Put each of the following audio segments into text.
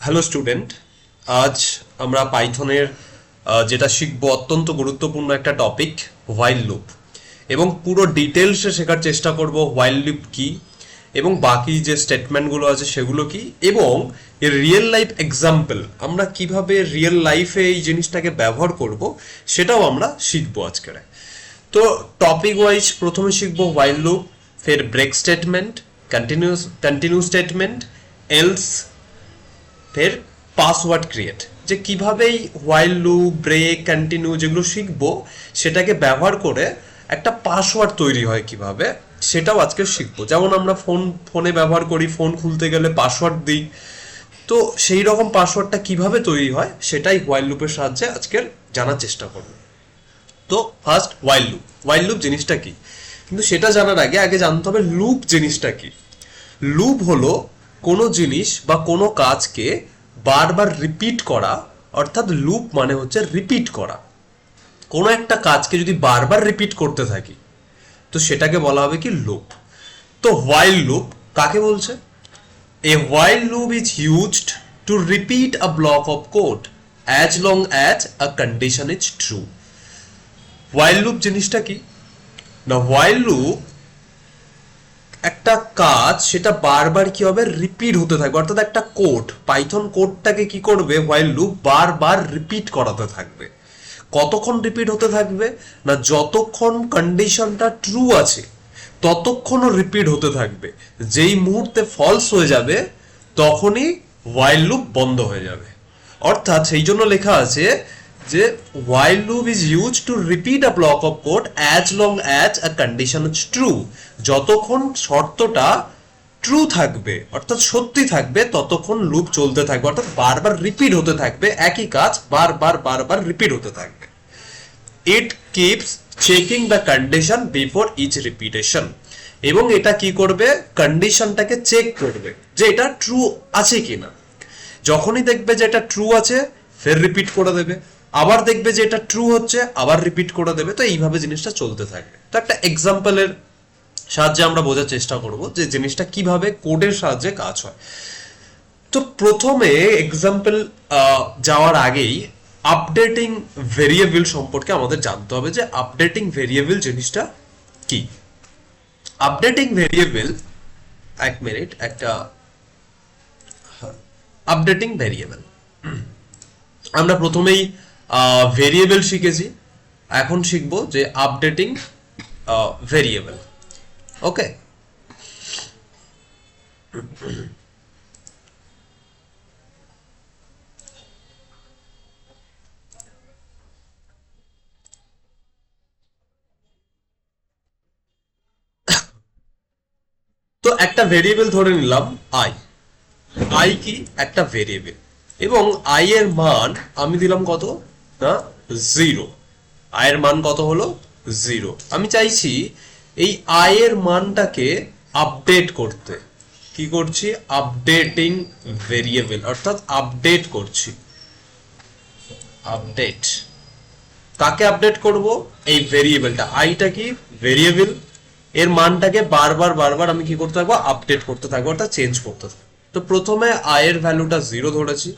Hello student, আজ আমরা পাইথনের যেটা শিখবো অত্যন্ত গুরুত্বপূর্ণ একটা টপিক, হোয়াইল লুপ। এবং পুরো ডিটেলসে শেখার চেষ্টা করব হোয়াইল লুপ কি এবং বাকি যে স্টেটমেন্টগুলো আছে সেগুলো কি, এবং এর রিয়েল লাইফ এক্সাম্পল আমরা কিভাবে রিয়েল লাইফে এই জিনিসটাকে ব্যবহার করব সেটাও আমরা শিখবো আজকের। তো টপিক ওয়াইজ প্রথমে শিখবো হোয়াইল লুপ, ফের break statement, continue statement, else, ফের পাসওয়ার্ড ক্রিয়েট। যে কিভাবে এই হোয়াইল লুপ, ব্রেক, কন্টিনিউ যেগুলো শিখবো সেটাকে ব্যবহার করে একটা পাসওয়ার্ড তৈরি হয় কিভাবে, সেটাও আজকে শিখবো। যেমন আমরা ফোনে ব্যবহার করি, ফোন খুলতে গেলে পাসওয়ার্ড দিই, তো সেই রকম পাসওয়ার্ডটা কিভাবে তৈরি হয় সেটাই হোয়াইল লুপের সাহায্যে আজকের জানার চেষ্টা করবো। তো ফার্স্ট হোয়াইল লুপ জিনিসটা কি, কিন্তু সেটা জানার আগে আগে জানতে হবে লুপ জিনিসটা কি। লুপ হলো কোনো জিনিস বা কোনো কাজকে বারবার রিপিট করা, অর্থাৎ লুপ মানে হচ্ছে রিপিট করা। কোনো একটা কাজকে যদি বারবার রিপিট করতে থাকি তো সেটাকে বলা হবে কি লুপ। তো হোয়াইল লুপ কাকে বলছে? A while loop is used to repeat a block of code as long as a condition is true. While loop জিনিসটা কি না, হোয়াইল লুপ একটা কাজ সেটা বারবার কি হবে, রিপিট হতে থাকবে। অর্থাৎ একটা কোড, পাইথন কোডটাকে কি করবে, হোয়াইল লুপ বারবার রিপিট করাতে থাকবে। কতক্ষণ রিপিট হতে থাকবে না, যতক্ষণ কন্ডিশনটা ট্রু আছে ততক্ষণও রিপিট হতে থাকবে। যেই মুহূর্তে ফলস হয়ে যাবে তখনই হোয়াইল লুপ বন্ধ হয়ে যাবে। অর্থাৎ সেই জন্য লেখা আছে যে while loop is used to repeat a block of code as long as a condition is true। যতক্ষণ শর্তটা ট্রু থাকবে অর্থাৎ সত্যি থাকবে ততক্ষণ লুপ চলতে থাকবে, অর্থাৎ বারবার রিপিট হতে থাকবে, একই কাজ বারবার বারবার রিপিট হতে থাকবে। It keeps checking the condition before each repetition. এবং এটা কি করবে, কন্ডিশনটাকে চেক করবে যে এটা ট্রু আছে কিনা। যখনই দেখবে যে এটা ট্রু আছে ফের রিপিট করে দেবে, আবার দেখবে যে এটা ট্রু হচ্ছে আবার রিপিট করে দেবে। তো এইভাবে জিনিসটা চলতে থাকবে। তো একটা এক্সাম্পলের সাহায্যে আমরা বোঝার চেষ্টা করব যে জিনিসটা কিভাবে কোডের সাহায্যে কাজ হয়। তো প্রথমে এক্সাম্পল যাওয়ার আগেই আপডেটিং ভেরিয়েবল সম্পর্কে আমাদের জানতে হবে যে আপডেটিং ভেরিয়েবল জিনিসটা কি। আপডেটিং ভেরিয়েবল, এক মিনিট, একটা আপডেটিং ভেরিয়েবল আমরা প্রথমেই ভেরিয়েবল শিখেছি, এখন শিখবো যে আপডেটিং ভেরিয়েবল। ওকে, তো একটা ভেরিয়েবল ধরে নিলাম আই। আই কি একটা ভেরিয়েবল, এবং আই এর মান আমি দিলাম কত না, জিরো। আই এর মান কত হলো, জিরো। আমি চাইছি এই আই এর মানটাকে আপডেট করতে। কি করছি, আপডেটিং ভেরিয়েবল, অর্থাৎ আপডেট করছি। আপডেট কাকে আপডেট করব, এই ভেরিয়েবলটা। আইটা কি ভেরিয়েবল, এর মানটাকে বারবার বারবার আমি কি করতে থাকবো, আপডেট করতে থাকবো, অর্থাৎ চেঞ্জ করতে থাকবো। তো প্রথমে আয়ের ভ্যালুটা জিরো ধরেছি,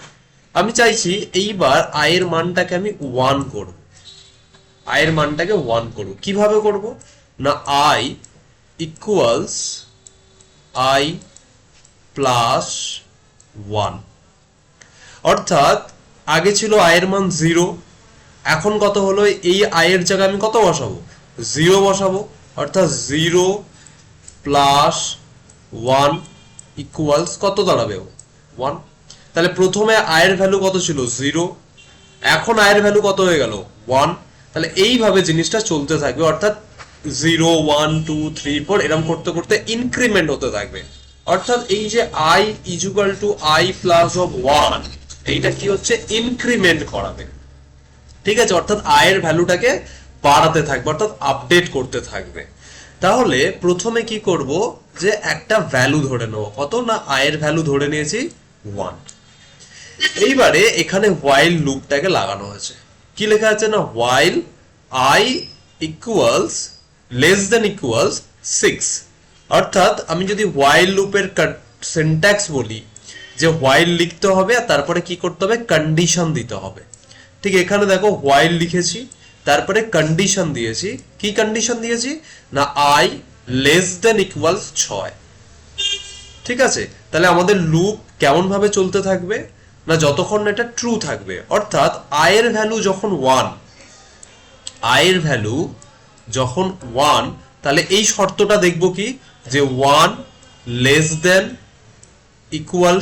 আমি চাইছি এইবার আয়ের মানটাকে আমি ওয়ান করব। আয়ের মানটাকে ওয়ান করব, কিভাবে করব না, I equals I plus one. অর্থাৎ আগে ছিল আয়ের মান জিরো, এখন কত হলো, এই আয়ের জায়গায় আমি কত বসাবো, জিরো বসাবো। অর্থাৎ জিরো প্লাস ওয়ান ইকুয়ালস কত দাঁড়াবে, ওয়ান। তাহলে প্রথমে আয়ের ভ্যালু কত ছিল, জিরো, এখন আয়ের ভ্যালু কত হয়ে গেল, ওয়ান। তাহলে এইভাবে জিনিসটা চলতে থাকবে, অর্থাৎ zero, one, two, three, four এরকম করতে করতে ইনক্রিমেন্ট হতে থাকবে। অর্থাৎ এই যে I equal to I plus of one, এইটা কি হচ্ছে, ইনক্রিমেন্ট করাবে। ঠিক আছে, অর্থাৎ আয়ের ভ্যালুটাকে বাড়াতে থাকবে, অর্থাৎ আপডেট করতে থাকবে। তাহলে প্রথমে কি করব, যে একটা ভ্যালু ধরে নেবো, কত না, আয়ের ভ্যালু ধরে নিয়েছি ওয়ান। এইবারে এখানে হোয়াইল লুপটাকে লাগানো হয়েছে। কি লেখা আছে না, while I equals less than equals six. অর্থাৎ আমি যদি হোয়াইল লুপের সিনট্যাক্স বলি, যে হোয়াইল লিখতে হবে আর তারপরে কি করতে হবে, কন্ডিশন দিতে হবে। ঠিক এখানে দেখো হোয়াইল লিখেছি, তারপরে কন্ডিশন দিয়েছি। কি কন্ডিশন দিয়েছি না আই লেস দেন ইকুয়ালস 6। ঠিক আছে, তাহলে আমাদের লুপ কেমন ভাবে চলতে থাকবে না যতক্ষণ এটা ট্রু থাকবে, অর্থাৎ আই এর ভ্যালু যখন 1, আই এর ভ্যালু যখন 1, তাহলে এই শর্তটা দেখবো কি যে 1 লেস দেন ইকুয়াল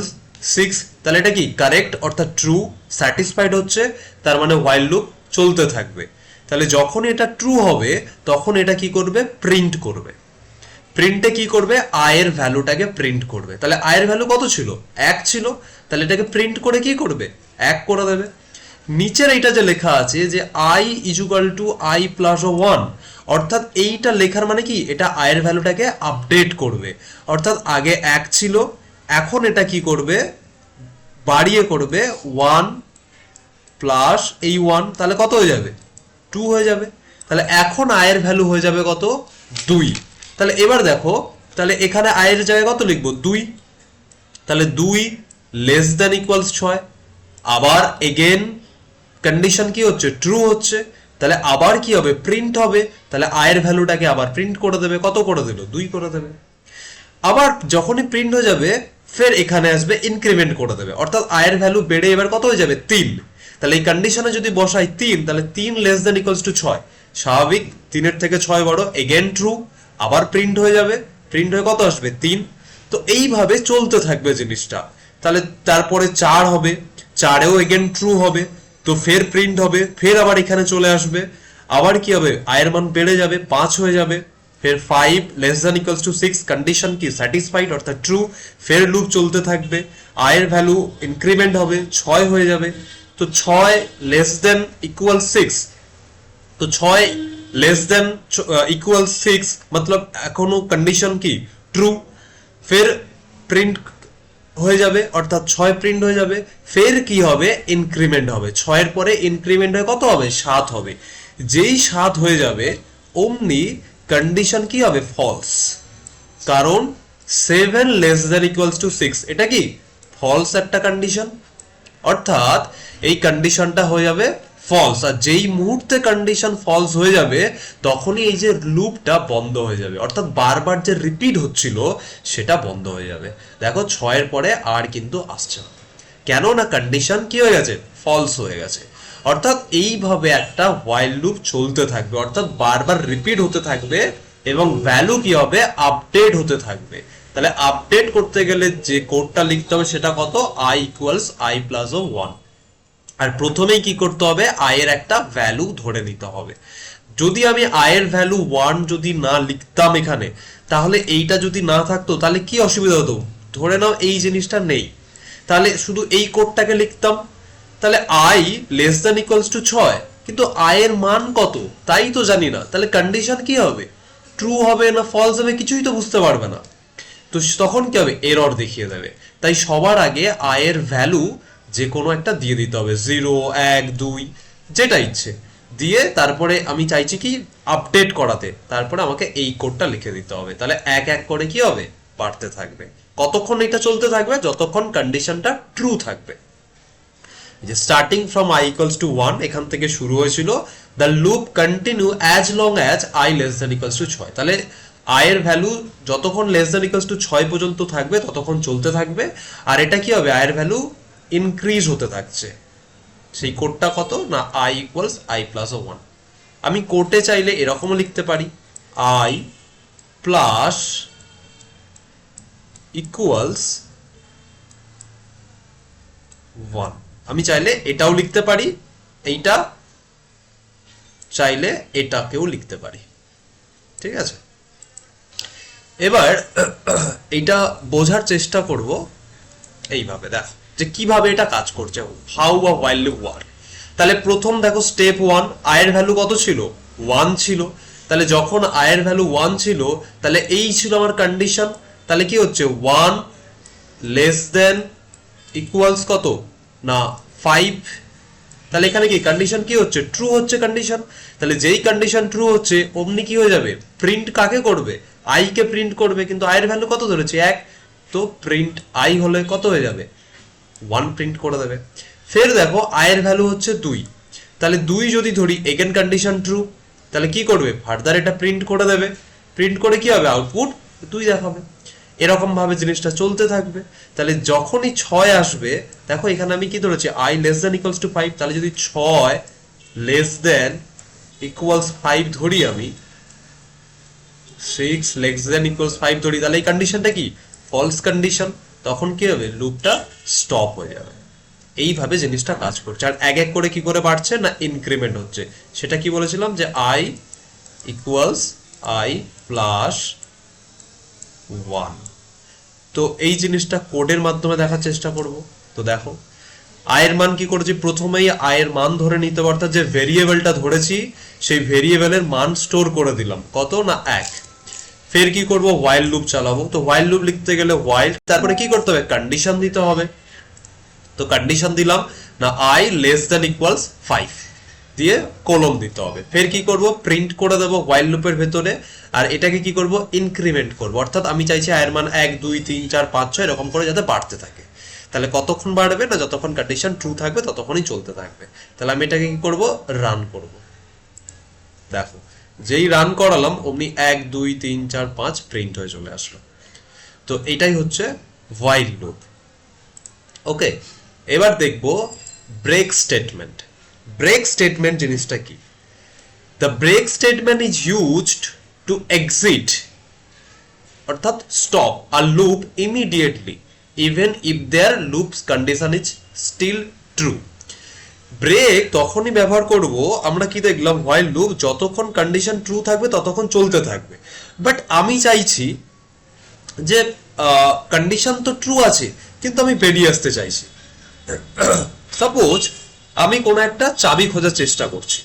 6, তাহলে এটা কি কারেক্ট অর্থাৎ ট্রু, স্যাটিসফাইড হচ্ছে, তার মানে হোয়াইল লুপ চলতে থাকবে। তাহলে যখন এটা ট্রু হবে তখন এটা কি করবে, প্রিন্ট করবে। প্রিন্টে কি করবে, আই এর ভ্যালুটাকে প্রিন্ট করবে। তাহলে আই এর ভ্যালু কত ছিল, 1 ছিল, তাহলে এটাকে প্রিন্ট করে কি করবে, 1 করে দেবে। নিচের এইটা যে লেখা আছে যে I equal to I plus 1, অর্থাৎ এইটা লেখার মানে কি, এটা আই এর ভ্যালুটাকে আপডেট করবে। অর্থাৎ আগে 1 ছিল, এখন এটা কি করবে, বাড়িয়ে করবে 1 প্লাস এই 1, তাহলে কত হয়ে যাবে, 2 হয়ে যাবে। তাহলে এখন আই এর ভ্যালু হয়ে যাবে কত, 2। তাহলে এবার দেখো, তাহলে এখানে আই এর জায়গায় কত লিখবো, 2। তাহলে 2 লেস দেন ইকুয়ালস 6। আবার এগেন কন্ডিশন কি হচ্ছে, ট্রু হচ্ছে, তাহলে আবার কি হবে, প্রিন্ট হবে। তাহলে আই এর ভ্যালুটাকে আবার প্রিন্ট করে দেবে, কত করে দিল, 2 করে দেবে। আবার যখনই প্রিন্ট হয়ে যাবে ফের এখানে আসবে ইনক্রিমেন্ট করে দেবে, অর্থাৎ আই এর ভ্যালু বেড়ে এবার কত হয়ে যাবে, 3। তাহলে এই কন্ডিশনে যদি বসাই 3, তাহলে 3 লেস দেন ইকুয়ালস টু 6, স্বাভাবিক 3 এর থেকে 6 বড়, এগেন ট্রু, আবার প্রিন্ট হয়ে যাবে, প্রিন্ট হয়ে কত আসবে, 3। তো এইভাবে চলতে থাকবে জিনিসটা। তাহলে তারপরে 4 হবে, 4এও এগেন ট্রু হবে, তো ফের প্রিন্ট হবে, ফের আবার এখানে চলে আসবে, আবার কি হবে, আয়ের মান বেড়ে যাবে, 5 হয়ে যাবে, ফের 5 less than equals to 6, condition কি স্যাটিসফাইড অর্থাৎ ট্রু, ফের লুপ চলতে থাকবে, আয়ের ভ্যালু ইনক্রিমেন্ট হবে, 6 হয়ে যাবে। তো 6 লেস দেন ইকুয়াল 6, তো 6 লেস দেন ইকুয়াল 6 मतलब এখনো কন্ডিশন কি ট্রু, ফের প্রিন্ট হয়ে যাবে অর্থাৎ 6 প্রিন্ট হয়ে যাবে, ফের কি হবে, ইনক্রিমেন্ট হবে, 6 এর পরে ইনক্রিমেন্ট হয়ে কত হবে, 7 হবে। যেই 7 হয়ে যাবে অমনি কন্ডিশন কি হবে, ফলস, কারণ 7 লেস দেন ইকুয়ালস টু 6 এটা কি ফলস একটা কন্ডিশন, অর্থাৎ এই কন্ডিশনটা হয়ে যাবে ফলস। আর যেই মুহূর্তে কন্ডিশন ফলস হয়ে যাবে তখনই এই যে লুপটা বন্ধ হয়ে যাবে, অর্থাৎ বারবার যে রিপিট হচ্ছিল সেটা বন্ধ হয়ে যাবে। দেখো 6 এর পরে আর কিন্তু আসছে না, কেন না কন্ডিশন কি হয়ে গেছে, ফলস হয়ে গেছে। অর্থাৎ এইভাবে একটা হোয়াইল লুপ চলতে থাকবে, অর্থাৎ বারবার রিপিট হতে থাকবে এবং ভ্যালু কি হবে, আপডেট হতে থাকবে। তাহলে আপডেট করতে গেলে যে কোডটা লিখতে হবে সেটা কত, i ইকুয়ালস i প্লাস 1। আর প্রথমেই কি করতে হবে, i এর একটা ভ্যালু ধরে নিতে হবে। যদি আমি i এর ভ্যালু 1 যদি না লিখতাম এখানে, তাহলে এইটা যদি না থাকতো তাহলে কি অসুবিধা হতো, ধরে নাও এই জিনিসটা নেই, তাহলে শুধু এই কোডটাকে লিখতাম, তাহলে i less than equals to 6, কিন্তু i এর মান কত তাই তো জানি না, তাহলে কন্ডিশন কি হবে, ট্রু হবে না ফলস হবে কিছুই তো বুঝতে পারবে না, তো তখন কি হবে, এরর দেখিয়ে দেবে। তাই সবার আগে i এর ভ্যালু যে কোনো একটা দিয়ে দিতে হবে, 0 1 2 যেটা ইচ্ছে দিয়ে, তারপরে আমি চাইছি কি আপডেট করাতে, তারপরে আমাকে এই কোডটা লিখে দিতে হবে। তাহলে এক এক করে কি হবে, বাড়তে থাকবে। কতক্ষণ এটা চলতে থাকবে, যতক্ষণ কন্ডিশনটা ট্রু থাকবে। যে starting from i equals to 1 এখান থেকে শুরু হয়েছিল, the loop continue as long as i less than equals to 6। তাহলে i এর ভ্যালু যতক্ষণ লেস দ্যান ইকুয়ালস টু 6 পর্যন্ত থাকবে ততক্ষণ চলতে থাকবে। আর এটা কি হবে, i এর ভ্যালু ইনক্রিজ হতে থাকছে। সেই কোডটা কত না i ইকুয়ালস i প্লাস 1। আমি কোডে চাইলে এরকমও লিখতে পারি, i প্লাস ইকুয়ালস 1। আমি চাইলে এটাও লিখতে পারি, এইটা চাইলে এটাকেও লিখতে পারি, ঠিক আছে। এবার এইটা বোঝার চেষ্টা করব এইভাবে, দেখো যে কিভাবে এটা কাজ করছে, how a while loop work. তাহলে প্রথম দেখো স্টেপ 1, i এর ভ্যালু কত ছিল, 1 ছিল। তাহলে যখন i এর ভ্যালু 1 ছিল তাহলে এই ছিল আমার কন্ডিশন, তাহলে কি হচ্ছে 1 লেস দেন ইকুয়ালস কত না 5। তাহলে এখানে কি কন্ডিশন কি হচ্ছে, ট্রু হচ্ছে কন্ডিশন। তাহলে যেই কন্ডিশন ট্রু হচ্ছে অমনি কি হয়ে যাবে, প্রিন্ট কাকে করবে, i কে প্রিন্ট করবে, কিন্তু i এর ভ্যালু কত ধরেছে 1, তো প্রিন্ট i হলে কত হয়ে যাবে 1 প্রিন্ট করে দেবে। ফের দেখো i এর ভ্যালু হচ্ছে 2, তাহলে 2 যদি ধরি এগেন কন্ডিশন ট্রু, তাহলে কি করবে ফার্দার এটা প্রিন্ট করে দেবে। প্রিন্ট করে কি হবে আউটপুট 2 দেখাবে। এরকম ভাবে জিনিসটা চলতে থাকবে। তাহলে যখনই 6 আসবে, দেখো এখানে আমি কি ধরেছি i less than equals to 5, তাহলে যদি 6 লেস দ্যান ইকুয়ালস 5 ধরি, আমি 6 লেস দ্যান ইকুয়ালস 5 ধরি, তাহলে এই কন্ডিশনটা কি ফলস কন্ডিশন। তখন কি হবে লুপটা স্টপ হয়ে যাবে। এইভাবে জিনিসটা কাজ করছে। আর এক এক করে কি করে বাড়ছে না ইনক্রিমেন্ট হচ্ছে। সেটা কি বলেছিলাম যে i ইকুয়ালস i প্লাস 1। তো এই জিনিসটা কোডের মাধ্যমে দেখার চেষ্টা করব। তো দেখো আয়ের মান কি করেছি, প্রথমেই আয়ের মান ধরে নিতে, অর্থাৎ যে ভেরিয়েবলটা ধরেছি সেই ভেরিয়েবলের মান স্টোর করে দিলাম, কত না 1। ফের কি করব হোয়াইল লুপ চালাবো। তো হোয়াইল লুপ লিখতে গেলে হোয়াইল, তারপরে কি করতে হবে কন্ডিশন দিতে হবে। তো কন্ডিশন দিলাম না i লেস দ্যান ইকুয়ালস 5 দিয়ে কলম দিতে হবে। ফের কি করব প্রিন্ট করে দেবো হোয়াইল লুপের ভেতরে। আর এটাকে কি করব ইনক্রিমেন্ট করব, অর্থাৎ আমি চাইছি আয়ের মান 1 2 3 4 5 6 এরকম করে যাতে বাড়তে থাকে। তাহলে কতক্ষণ বাড়বে না যতক্ষণ কন্ডিশন ট্রু থাকবে ততক্ষণই চলতে থাকবে। তাহলে আমি এটাকে কি করব রান করব। দেখো যেই রান করালাম অমনি 1 2 3 4 5 প্রিন্ট হয়ে চলে আসলো। তো এটাই হচ্ছে হোয়াইল লুপ। ওকে, এবার দেখব ব্রেক স্টেটমেন্ট। ব্রেক স্টেটমেন্ট জিনিসটা কি? The break statement is used to exit, অর্থাৎ stop a loop immediately even if there loop's condition is still true. Break তখনই ব্যবহার করব, আমরা কি দেখলাম হোয়াইল লুপ যতক্ষণ কন্ডিশন ট্রু থাকবে ততক্ষণ চলতে থাকবে। বাট আমি চাইছি যে কন্ডিশন তো ট্রু আছে কিন্তু আমি বেরিয়ে আসতে চাইছি। সাপোজ আমি কোনো একটা চাবি খোঁজার চেষ্টা করছি,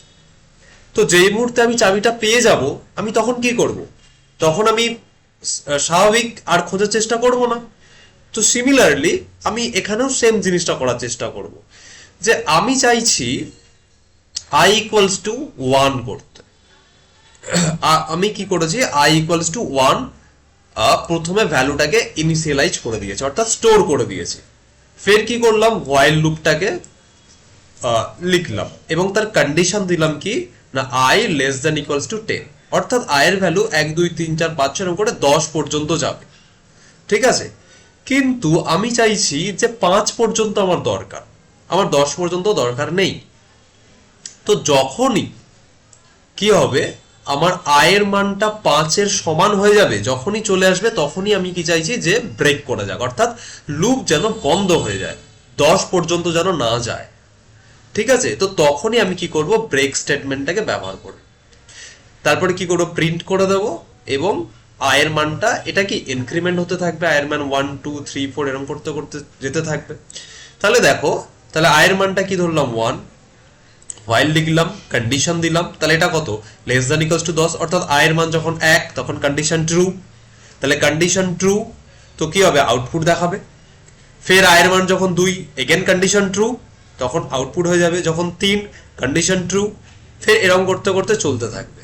তো যেই মুহূর্তে আমি চাবিটা পেয়ে যাব আমি তখন কি করব? তখন আমি স্বাভাবিক আর খোঁজার চেষ্টা করব না। তো সিমিলারলি আমি এখানেও সেম জিনিসটা করার চেষ্টা করব, যে আমি চাইছি i ইকুয়ালস টু 1 করতে। আমি কি করেছি i ইকুয়ালস টু 1 প্রথমে ভ্যালুটাকে ইনিশিয়ালাইজ করে দিয়েছি, অর্থাৎ স্টোর করে দিয়েছি। ফের কি করলাম হোয়াইল লুপটাকে লিখলাম এবং তার কন্ডিশন দিলাম কি না i less than equals to 10, অর্থাৎ i এর ভ্যালু 1 2 3 4 5 6 এরকম করে 10 পর্যন্ত যাবে। ঠিক আছে, কিন্তু আমি চাইছি যে 5 পর্যন্ত আমার দরকার, আমার 10 পর্যন্ত দরকার নেই। তো যখনই কি হবে আমার i এর মানটা 5 এর সমান হয়ে যাবে, যখনই চলে আসবে তখনই আমি কি চাইছি যে ব্রেক করে যাক, অর্থাৎ লুপ যেন বন্ধ হয়ে যায়, 10 পর্যন্ত যেন না যায়। ঠিক আছে, তো তখনই আমি কি করব ব্রেক স্টেটমেন্টটাকে ব্যবহার করব। তারপরে কি করব প্রিন্ট করে দেব এবং i এর মানটা এটা কি ইনক্রিমেন্ট হতে থাকবে, i এর মান 1 2 3 4 এরকম করতে করতে যেতে থাকবে। তাহলে দেখো তাহলে i এর মানটা কি ধরলাম 1, হোয়াইল লিখলাম কন্ডিশন দিলাম, তাহলে এটা কত লেস দ্যান ইকুয়ালস টু 10, অর্থাৎ i এর মান যখন 1 তখন কন্ডিশন ট্রু। তাহলে কন্ডিশন ট্রু তো কি হবে আউটপুট দেখাবে। ফের i এর মান যখন 2 এগেন কন্ডিশন ট্রু, তখন আউটপুট হয়ে যাবে। যখন 3 কন্ডিশন ট্রু, ফের এরকম করতে করতে চলতে থাকবে।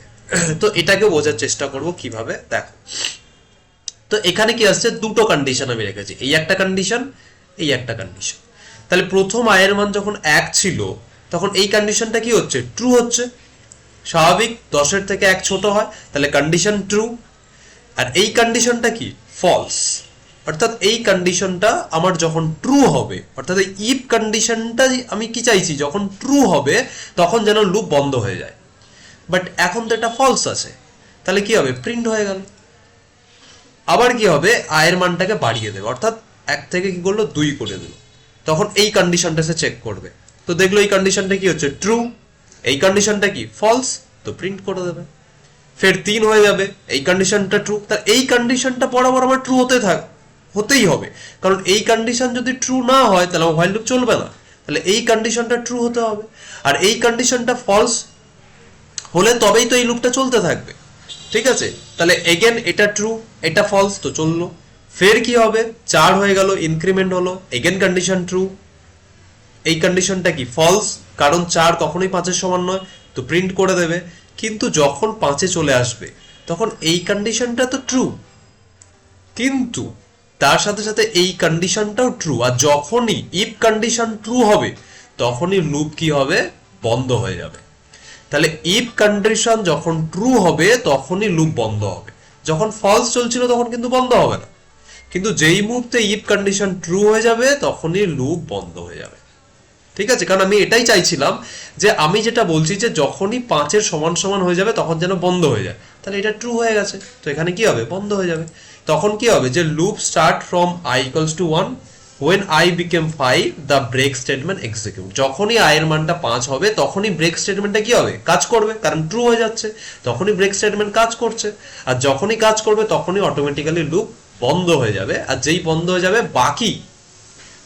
তো এটাকে বোঝার চেষ্টা করব কিভাবে, দেখো। তো এখানে কি আসছে দুটো কন্ডিশন আমি রেখেছি, এই একটা কন্ডিশন এই একটা কন্ডিশন। তাহলে প্রথম i এর মান যখন 1 ছিল তখন এই কন্ডিশনটা কি হচ্ছে ট্রু হচ্ছে, স্বাভাবিক 10 এর থেকে 1 ছোট হয়, তাহলে কন্ডিশন ট্রু। আর এই কন্ডিশনটা কি ফলস, অর্থাৎ এই কন্ডিশনটা আমার যখন ট্রু হবে, অর্থাৎ এই ইফ কন্ডিশনটা আমি কি চাইছি যখন ট্রু হবে তখন যেন লুপ বন্ধ হয়ে যায়। বাট এখন তো এটা ফলস আছে, তাহলে কি হবে প্রিন্ট হয়ে গেল। আবার কি হবে i এর মানটাকে বাড়িয়ে দেবে, অর্থাৎ 1 থেকে কি করলো 2 করে দিল, তখন এই কন্ডিশনটা সে চেক করবে। তো দেখলো এই কন্ডিশনটা কি হচ্ছে ট্রু, এই কন্ডিশনটা কি ফলস, তো প্রিন্ট করে দেবে। ফের 3 হয়ে যাবে, এই কন্ডিশনটা ট্রু, তার এই কন্ডিশনটা বরাবর আমার ট্রু হতেই হবে, কারণ এই কন্ডিশন যদি ট্রু না হয় তাহলে আমার হোয়াইল লুপ চলবে না। তাহলে এই কন্ডিশনটা ট্রু হতে হবে, আর এই কন্ডিশনটা ফলস হলে তবেই তো এই লুপটা চলতে থাকবে। ঠিক আছে, তাহলে এগেন এটা ট্রু এটা ফলস, তো চললো। ফের কি হবে 4 হয়ে গেল, ইনক্রিমেন্ট হলো, এগেন কন্ডিশন ট্রু, এই কন্ডিশনটা কি ফলস, কারণ 4 কখনোই 5 এর সমান নয়, তো প্রিন্ট করে দেবে। কিন্তু যখন 5 এ চলে আসবে তখন এই কন্ডিশনটা তো ট্রু, কিন্তু তার সাথে সাথে এই কন্ডিশনটাও ট্রু, আর যখনই ইফ কন্ডিশন ট্রু হবে তখনই লুপ কি হবে, বন্ধ হয়ে যাবে। তাহলে ইফ কন্ডিশন যখন ট্রু হবে তখনই লুপ বন্ধ হবে, যখন ফলস চলছিল তখন কিন্তু বন্ধ হবে না, কিন্তু যেই মুহূর্তে ইফ কন্ডিশন ট্রু হয়ে যাবে তখনই লুপ বন্ধ হয়ে যাবে। ঠিক আছে, কারণ আমি এটাই চাইছিলাম যে আমি যেটা বলছি যে যখনই 5 সমান সমান হয়ে যাবে তখন যেন বন্ধ হয়ে যায়, তাহলে এটা ট্রু হয়ে গেছে, তো এখানে কি হবে, বন্ধ হয়ে যাবে। তখন কি হবে যে loop start from i equals to 1 when I became 5 the break statement execute, যখনই i এর মানটা 5 হবে তখনই ব্রেক স্টেটমেন্টটা কি হবে, কাজ করবে, কারণ ট্রু হয়ে যাচ্ছে, তখনই ব্রেক স্টেটমেন্ট কাজ করছে, আর যখনই কাজ করবে তখনই অটোমেটিক্যালি লুপ বন্ধ হয়ে যাবে। আর যেই বন্ধ হয়ে যাবে বাকি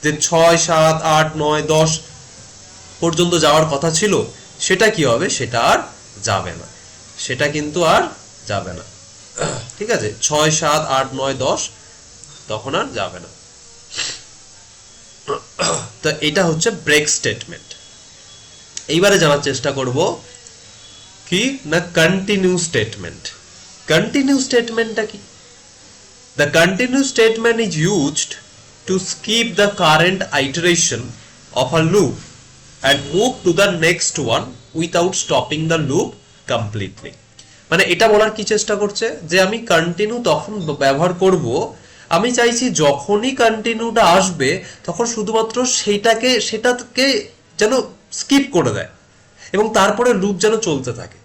যে 6 7 8 9 10 পর্যন্ত যাওয়ার কথা ছিল সেটা কি হবে, সেটা আর যাবে না, সেটা কিন্তু আর যাবে না। ঠিক আছে, 6 7 8 9 10 তখন আর যাবে না। তো এটা হচ্ছে ব্রেক স্টেটমেন্ট। এইবারে জানার চেষ্টা করব কি না কন্টিনিউ স্টেটমেন্ট। কন্টিনিউ স্টেটমেন্টটা কি? The continue statement is used two skip the current iteration of a loop and move to the next one without stopping the loop completely। মানে এটা বলার কি চেষ্টা করছে যে আমি কন্টিনিউ তখন ব্যবহার করব, আমি চাইছি যখনই কন্টিনিউটা আসবে তখন শুধুমাত্র সেটাকে যেন স্কিপ করে দেয় এবং তারপরে লুপ যেন চলতে থাকে।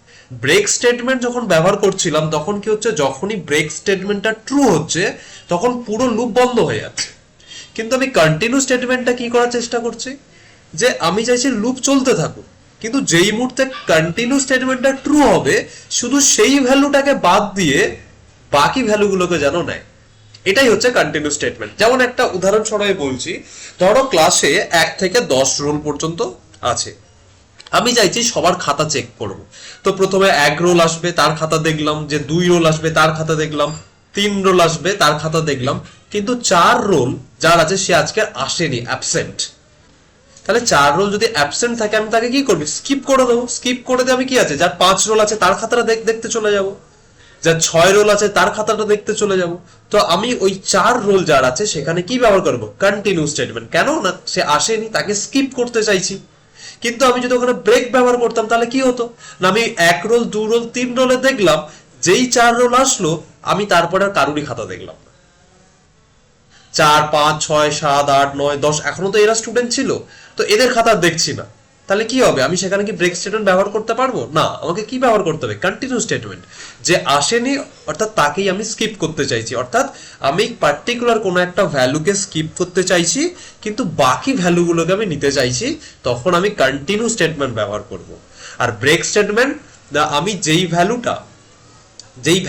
ব্রেক স্টেটমেন্ট যখন ব্যবহার করছিলাম তখন কি হচ্ছে, যখনই ব্রেক স্টেটমেন্টটা ট্রু হচ্ছে তখন পুরো লুপ বন্ধ হয়ে যাচ্ছে, কিন্তু আমি কন্টিনিউ স্টেটমেন্টটা কি করার চেষ্টা করছি যে আমি চাইছি লুপ চলতে থাকুক, কিন্তু যেই মুহূর্তে কন্টিনিউ স্টেটমেন্টটা ট্রু হবে শুধু সেই ভ্যালুটাকে বাদ দিয়ে বাকি ভ্যালুগুলোকে যেন নেয়, এটাই হচ্ছে কন্টিনিউ স্টেটমেন্ট। যেমন একটা উদাহরণস্বরূপ বলছি, ধরো ক্লাসে 1 থেকে 10 রোল পর্যন্ত আছে, আমি চাইছি সবার খাতা চেক করব, তো প্রথমে 1 রোল আসবে তার খাতা দেখলাম, যে 2 রোল আসবে তার খাতা দেখলাম, 3 রোল আসবে তার খাতা দেখলাম, কিন্তু 4 রোল যার আছে সে আজকে আসেনি, অ্যাবসেন্ট। তাহলে 4 রোল যদি অ্যাবসেন্ট থাকে আমি তাকে কি করবি, স্কিপ করে দেবো। স্কিপ করে দিয়ে আমি কি আছে, যার 5 রোল আছে তার খাতাটা দেখতে চলে যাব, যার 6 রোল আছে তার খাতাটা দেখতে চলে যাব। তো আমি ওই 4 রোল যার আছে সেখানে কি ব্যবহার করব, কন্টিনিউ স্টেটমেন্ট। কেন না সে আসেনি, তাকে স্কিপ করতে চাইছি। কিন্তু আমি যদি ওখানে ব্রেক ব্যবহার করতাম তাহলে কি হতো না, আমি 1 রোল 2 রোল 3 রোলে দেখলাম, যেই 4 রোল আসলো আমি তারপরে আর কারুরই খাতা দেখলাম না। 4 5 6 7 8 9 10 এখনো তো এরা স্টুডেন্ট ছিল, তো এদের খাতা দেখছি না, তাহলে কি হবে, আমি সেখানে কি ব্রেক স্টেটমেন্ট ব্যবহার করতে পারবো না? আমাকে কি ব্যবহার করতে হবে, কন্টিনিউ স্টেটমেন্ট। যে আসেনি অর্থাৎ তাকেই আমি স্কিপ করতে চাইছি, অর্থাৎ আমি পার্টিকুলার কোনো একটা ভ্যালুকে স্কিপ করতে চাইছি কিন্তু বাকি ভ্যালুগুলোকে আমি নিতে চাইছি, তখন আমি কন্টিনিউ স্টেটমেন্ট ব্যবহার করব। আর ব্রেক স্টেটমেন্ট আমি যেই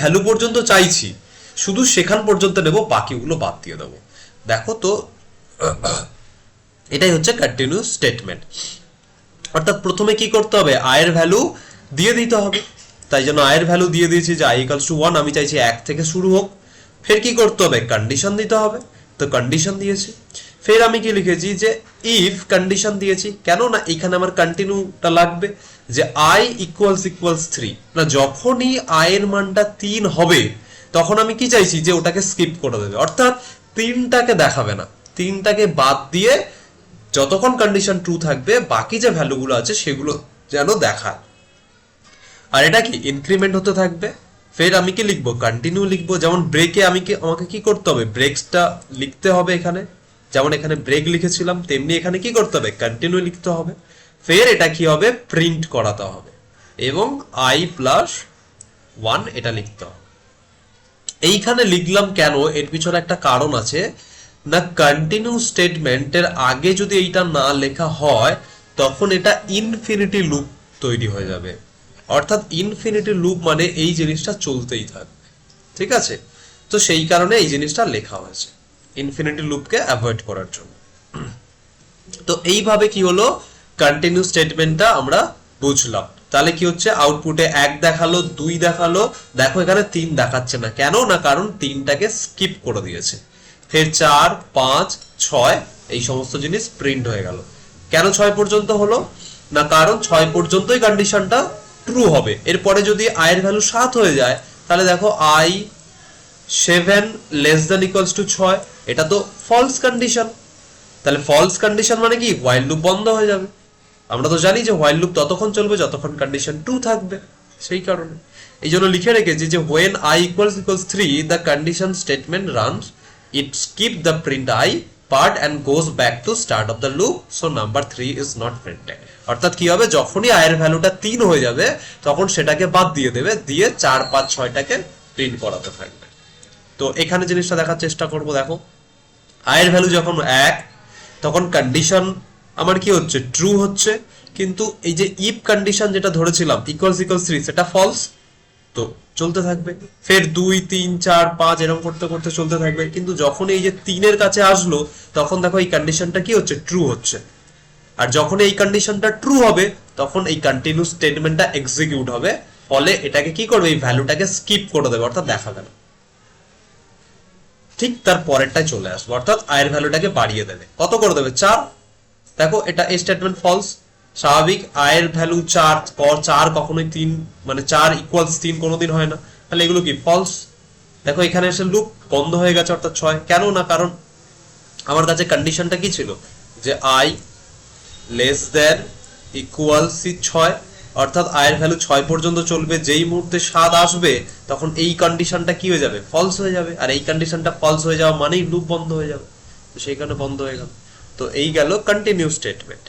ভ্যালু পর্যন্ত চাইছি শুধু সেখান পর্যন্ত নেব, বাকিগুলো বাদ দিয়ে দেবো। দেখো তো এটাই হচ্ছে কন্টিনিউ স্টেটমেন্ট। অর্থাৎ প্রথমে কি করতে হবে, আয়ের ভ্যালু দিয়ে দিতে হবে, তাই জন্য আয়ের ভ্যালু দিয়ে দিয়েছি যে i equals to 1, আমি চাইছি 1 থেকে শুরু হোক। ফের কি করতে হবে, কন্ডিশন দিতে হবে, তো কন্ডিশন দিয়েছি। ফের আমি কি লিখেছি যে ইফ কন্ডিশন দিয়েছি, কেন না এখানে আমার কন্টিনিউটা লাগবে, যে i equals 3, না যখনই i এর মানটা 3 হবে তখন আমি কি চাইছি যে ওটাকে স্কিপ করে দেবে, অর্থাৎ 3টাকে দেখাবে না, 3টাকে বাদ দিয়ে যতক্ষণ কন্ডিশন ট্রু থাকবে বাকি যে ভ্যালুগুলো আছে সেগুলো যেন দেখায়। আর এটা কি ইনক্রিমেন্ট হতে থাকবে। ফের আমি কি লিখবো, কন্টিনিউ লিখবো। যেমন ব্রেকে আমাকে কি করতে হবে, ব্রেকসটা লিখতে হবে এখানে, যেমন এখানে ব্রেক লিখেছিলাম তেমনি এখানে কি করতে হবে, কন্টিনিউ লিখতে হবে। ফের এটা কি হবে, প্রিন্ট করাতে হবে এবং i প্লাস 1 এটা লিখতে হবে। এইখানে লিখলাম কেন, এর পিছনে একটা কারণ আছে না, কন্টিনিউ স্টেটমেন্টের আগে যদি এইটা না লেখা হয় তখন এটা ইনফিনিটি লুপ তৈরি হয়ে যাবে। অর্থাৎ ইনফিনিটি লুপ মানে এই জিনিসটা চলতেই থাকবে, ঠিক আছে? তো সেই কারণে এই জিনিসটা লেখা হয়েছে ইনফিনিটি লুপকে অ্যাভয়েড করার জন্য। তো এইভাবে কি হলো, কন্টিনিউ স্টেটমেন্টটা আমরা বুঝলাম। তাহলে কি হচ্ছে, আউটপুটে 1 দেখালো, 2 দেখালো, দেখো এখানে 3 দেখাচ্ছে না, কেন না কারণ 3টাকে স্কিপ করে দিয়েছে। ফের 4 5 6 এই সমস্ত জিনিস প্রিন্ট হয়ে গেল। কেন 6 পর্যন্ত হলো না, কারণ 6 পর্যন্তই কন্ডিশনটা ট্রু হবে। এরপরে যদি i এর ভ্যালু 7 হয়ে যায় তাহলে দেখো i 7 less than equals to 6, এটা তো ফলস কন্ডিশন। তাহলে ফলস কন্ডিশন মানে কি, হোয়াইল লুপ বন্ধ হয়ে যাবে। আমরা তো জানি যে হোয়াইল লুপ ততক্ষণ চলবে যতক্ষণ কন্ডিশন 2 থাকবে। সেই কারণে এই জন্য লিখে রেখেছি যে when I equals 3 the condition statement runs, it skip the print I part and goes back to start of the loop, so number 3 is not printed। অর্থাৎ কি হবে, যখনই I এর ভ্যালুটা 3 হয়ে যাবে তখন সেটাকে বাদ দিয়ে দেবে, দিয়ে 4 5 6টাকে প্রিন্ট করাতে থাকবে। তো এখানে জিনিসটা দেখার চেষ্টা করব। দেখো I এর ভ্যালু যখন 1 তখন কন্ডিশন আমার কি হচ্ছে, ট্রু হচ্ছে, কিন্তু এই যে ইফ কন্ডিশন যেটা ধরেছিলাম ইকুয়ালস 3 সেটা ফলস, তো চলতে থাকবে। ফের 2 3 4 5 এরকম করতে করতে চলতে থাকবে, কিন্তু যখন এই যে 3 এর কাছে আসলো তখন দেখো এই কন্ডিশনটা কি হচ্ছে, ট্রু হচ্ছে। আর যখন এই কন্ডিশনটা ট্রু হবে তখন এই কন্টিনিউ স্টেটমেন্টটা এক্সিকিউট হবে, ফলে এটাকে কি করবে, এই ভ্যালুটাকে স্কিপ করে দেবে, অর্থাৎ দেখাবে না। ঠিক তার পরেরটাই চলে আসবে, অর্থাৎ I এর ভ্যালুটাকে বাড়িয়ে দেবে। কত করে দেবে, 4। দেখো এটা এই স্টেটমেন্ট ফলস, স্বাভাবিক। I এর ভ্যালু 4, 4 কখনোই 3 মানে 4 ইকুয়ালস 3 কোনোদিন হয় না, তাহলে এগুলো কি ফলস। দেখো এখানে এসে লুপ বন্ধ হয়ে গেছে, অর্থাৎ 6। কেন না, কারণ আমার কাছে কন্ডিশনটা কি ছিল, যে I লেস দ্যান ইকুয়ালস 6, অর্থাৎ I এর ভ্যালু 6 পর্যন্ত চলবে। যেই মুহূর্তে 7 আসবে তখন এই কন্ডিশনটা কি হয়ে যাবে, ফলস হয়ে যাবে। আর এই কন্ডিশনটা ফলস হয়ে যাওয়া মানেই লুপ বন্ধ হয়ে যাবে, তো সেই কারণে বন্ধ হয়ে গেল। তো এই গেল কন্টিনিউ স্টেটমেন্ট।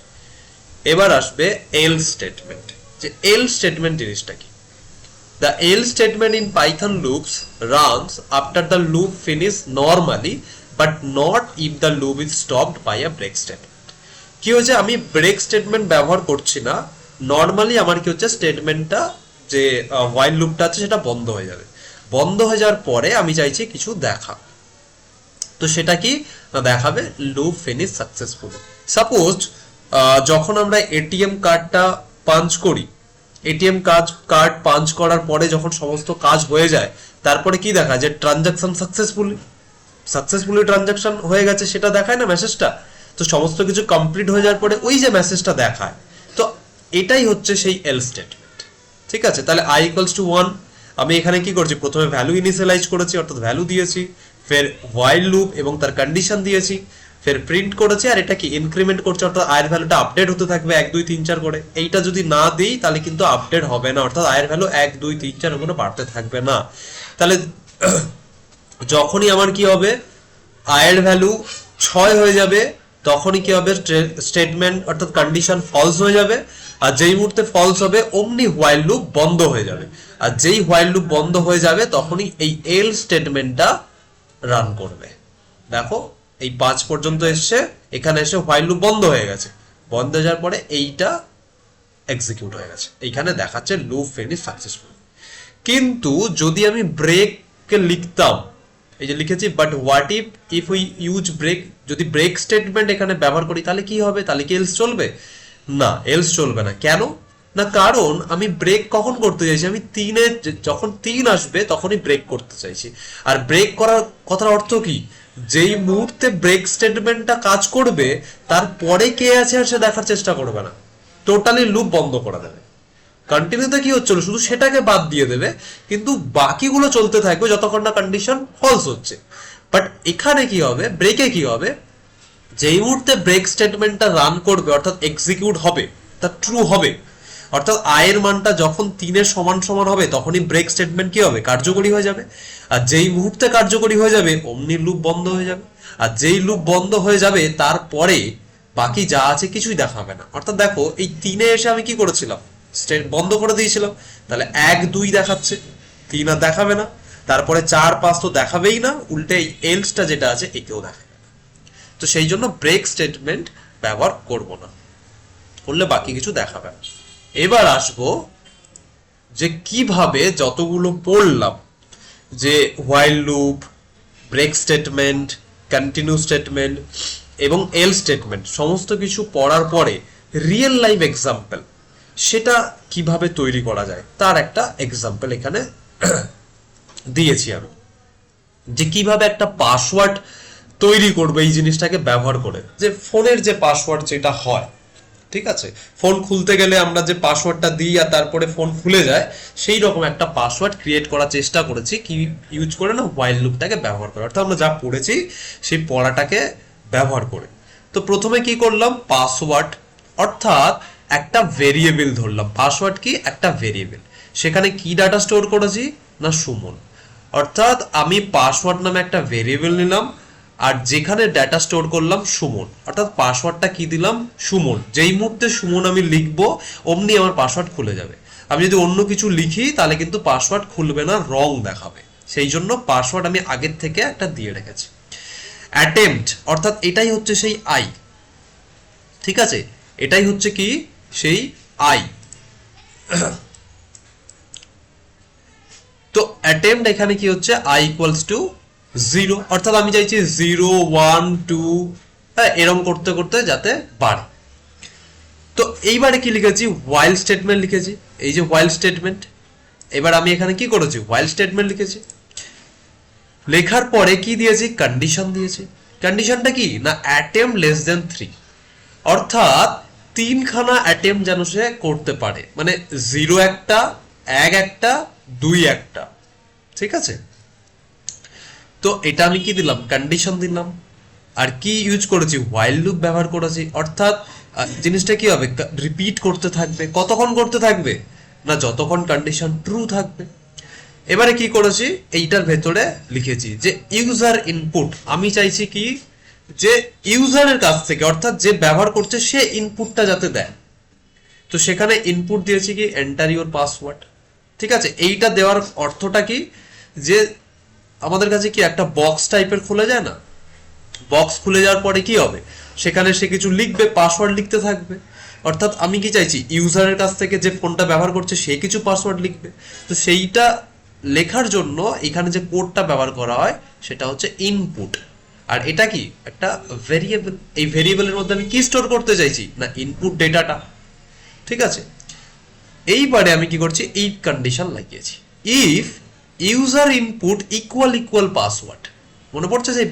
এবার আসবে এল স্টেটমেন্ট। যে এল স্টেটমেন্ট জিনিসটা কি, the else statement in Python loops runs after the loop finish normally but not if the loop is stopped by a break statement। কি হচ্ছে, আমি ব্রেক স্টেটমেন্ট ব্যবহার করছি না, নর্মালি আমার কি হচ্ছে, স্টেটমেন্টটা যে হোয়াইল লুপটা আছে সেটা বন্ধ হয়ে যাবে। বন্ধ হয়ে যাওয়ার পরে আমি চাইছি কিছু দেখা, তো সেটা কি না, দেখাবে লুপ ফিনিশ সাকসেসফুলি। সাপোজ যখন আমরা এটিএম কার্ডটা পাঞ্চ করি, এটিএম কার্ড পাঞ্চ করার পরে যখন সমস্ত কাজ হয়ে যায় তারপরে কি দেখা, যে ট্রানজাকশন সাকসেসফুলি ট্রানজাকশন হয়ে গেছে সেটা দেখায় না মেসেজটা। তো সমস্ত কিছু কমপ্লিট হয়ে যাওয়ার পরে ওই যে মেসেজটা দেখায়, তো এটাই হচ্ছে সেই এল স্টেটমেন্ট। ঠিক আছে, তাহলে I equals to 1, আমি এখানে কি করছি, প্রথমে ভ্যালু ইনিশিয়ালাইজ করেছি, অর্থাৎ ভ্যালু দিয়েছি, ফের হোয়াইল লুপ এবং তার কন্ডিশন দিয়েছি, ফের প্রিন্ট করেছি, আর এটা কি ইনক্রিমেন্ট করছে, অর্থাৎ I এর ভ্যালুটা আপডেট হতে থাকবে 1 2 3 4 করে। এইটা যদি না দিই তাহলে কিন্তু আপডেট হবে না, অর্থাৎ I এর ভ্যালু 1 2 3 4 ওগুলো বাড়তে থাকবে না। তাহলে যখনই আমার কি হবে, I এর ভ্যালু 6 হয়ে যাবে তখনই কি হবে, স্টেটমেন্ট অর্থাৎ কন্ডিশন ফলস হয়ে যাবে। আর যেই মুহূর্তে ফলস হবে অমনি হোয়াইল লুপ বন্ধ হয়ে যাবে। আর যেই হোয়াইল লুপ বন্ধ হয়ে যাবে তখনই এই এল স্টেটমেন্টটা রান করবে। দেখো এই 5 পর্যন্ত এসছে, এখানে এসে হোয়াইল লুপ বন্ধ হয়ে গেছে, বন্ধ হয়ে যাওয়ার পরে এইটা এক্সিকিউট হয়ে গেছে, এইখানে দেখাচ্ছে লুপ ফিনিশ সাকসেসফুল। কিন্তু যদি আমি ব্রেককে লিখতাম, এই যে লিখেছি, but what if we use break, যদি ব্রেক স্টেটমেন্ট এখানে ব্যবহার করি তাহলে কি হবে, তাহলে কি এলস চলবে না, এলস চলবে না। কেন না, কারণ আমি ব্রেক কখন করতে চাইছি, আমি 3 যখন 3 আসবে তখনই ব্রেক করতে চাইছি। আর ব্রেক করার কথার অর্থ কি, যেই মুহূর্তে ব্রেক স্টেটমেন্টটা কাজ করবে তারপরে কে আছে আর সে দেখার চেষ্টা করবে না, টোটালি লুপ বন্ধ করে দেবে। কন্টিনিউতে কি হচ্ছিল, শুধু সেটাকে বাদ দিয়ে দেবে, কিন্তু বাকিগুলো চলতে থাকবে যতক্ষণ না কন্ডিশন ফলস হচ্ছে। বাট এখানে কি হবে, ব্রেকে কি হবে, যেই মুহূর্তে ব্রেক স্টেটমেন্টটা রান করবে অর্থাৎ এক্সিকিউট হবে, তা ট্রু হবে, অর্থাৎ I এর মানটা যখন 3 এর সমান সমান হবে তখনই ব্রেক স্টেটমেন্ট কি হবে, কার্যকরী হয়ে যাবে। আর যেই মুহূর্তে কার্যকরী হয়ে যাবে অমনি লুপ বন্ধ হয়ে যাবে। আর যেই লুপ বন্ধ হয়ে যাবে তারপরে বাকি যা আছে কিছুই দেখাবে না। অর্থাৎ দেখো এই 3 এ এসে আমি কি করেছিলাম, বন্ধ করে দিয়েছিলাম, তাহলে 1 2 দেখাচ্ছে, 3 আর দেখাবে না। তারপরে 4 5 তো দেখাবেই না, উল্টে এই এলসটা যেটা আছে একেও দেখাবে। তো সেই জন্য ব্রেক স্টেটমেন্ট ব্যবহার করব না, করলে বাকি কিছু দেখাবে না। এবার আসবো যে কিভাবে যতগুলো পড়লাম, যে while loop, break statement, continue statement এবং এল স্টেটমেন্ট, সমস্ত কিছু পড়ার পরে রিয়েল লাইফ এক্সাম্পল সেটা কিভাবে তৈরি করা যায় তার একটা এক্সাম্পল এখানে দিয়েছি আমি, যে কিভাবে একটা পাসওয়ার্ড তৈরি করবে এই জিনিসটাকে ব্যবহার করে, যে ফোনের যে পাসওয়ার্ড যেটা হয়, ঠিক আছে, ফোন খুলতে গেলে আমরা যে পাসওয়ার্ডটা দিই আর তারপরে ফোন খুলে যায়, সেই রকম একটা পাসওয়ার্ড ক্রিয়েট করার চেষ্টা করেছি কি ইউজ করে না, হোয়াইল লুপটাকে ব্যবহার করে, অর্থাৎ আমরা যা পড়েছি সেই পড়াটাকে ব্যবহার করে। তো প্রথমে কি করলাম, পাসওয়ার্ড অর্থাৎ একটা ভেরিয়েবল ধরলাম। পাসওয়ার্ড কি, একটা ভেরিয়েবল, সেখানে কি ডাটা স্টোর করেছি না সুমন, অর্থাৎ আমি পাসওয়ার্ড নামে একটা ভেরিয়েবল নিলাম আর যেখানে ডাটা স্টোর করলাম সুমন, অর্থাৎ পাসওয়ার্ডটা কি দিলাম সুমন। যেই মুহূর্তে সুমন আমি লিখবো অমনি আমার পাসওয়ার্ড খুলে যাবে। আমি যদি অন্য কিছু লিখি তাহলে কিন্তু পাসওয়ার্ড খুলবে না, রং দেখাবে। সেই জন্য পাসওয়ার্ড আমি আগের থেকে একটা দিয়ে রেখেছি। অ্যাটেম্পট অর্থাৎ এটাই হচ্ছে সেই আই, ঠিক আছে, এটাই হচ্ছে কি সেই আই। তো অ্যাটেম্পট এখানে কি হচ্ছে, আই ইকুয়ালস টু 0, অর্থাৎ আমি চাইছি 0 1 2 এরকম করতে করতে যাতে বাড়ে। তো এইবারে কি লিখেছি, হোয়াইল স্টেটমেন্ট লিখেছি, এই যে হোয়াইল স্টেটমেন্ট। এবার আমি এখানে কি করেছি, হোয়াইল স্টেটমেন্ট লিখেছি। লেখার পরে কি দিয়েছি, কন্ডিশন দিয়েছি। কন্ডিশনটা কি না, অ্যাটেম্পট লেস দেন 3, অর্থাৎ 3খানা অ্যাটেম্পট যেন সে করতে পারে, মানে 0 একটা, 1 একটা, 2 একটা, ঠিক আছে। তো এটা আমি কি দিলাম, কন্ডিশন দিলাম। আর কি ইউজ করেছি, হোয়াইল লুপ ব্যবহার করেছি, অর্থাৎ জিনিসটা কি হবে, রিপিট করতে থাকবে। কতক্ষণ করতে থাকবে না, যতক্ষণ কন্ডিশন ট্রু থাকবে। এবারে কি করেছি, এইটার ভেতরে লিখেছি যে ইউজার ইনপুট, আমি চাইছি কি যে ইউজারের কাছ থেকে, অর্থাৎ যে ব্যবহার করছে সে ইনপুটটা যাতে দেয়। তো সেখানে ইনপুট দিয়েছি কি এন্টার ইউর পাসওয়ার্ড, ঠিক আছে। এইটা দেওয়ার অর্থটা কি, যে আমাদের কাছে কি একটা বক্স টাইপের খুলে যায় না, বক্স খুলে যাওয়ার পরে কি হবে, সেখানে সে কিছু লিখবে, পাসওয়ার্ড লিখতে থাকবে। অর্থাৎ আমি কি চাইছি, ইউজারের কাছ থেকে যে ফোনটা ব্যবহার করছে সে কিছু পাসওয়ার্ড লিখবে। তো সেইটা লেখার জন্য এখানে যে কোডটা ব্যবহার করা হয় সেটা হচ্ছে ইনপুট। আর এটা কি একটা ভেরিয়েবল, এই ভেরিয়েবলের মধ্যে আমি কি স্টোর করতে চাইছি না ইনপুট ডেটাটা, ঠিক আছে। এইবারে আমি কি করছি, এই কন্ডিশন লাগিয়েছি, if user input equal equal password. মনে পড়ছে যে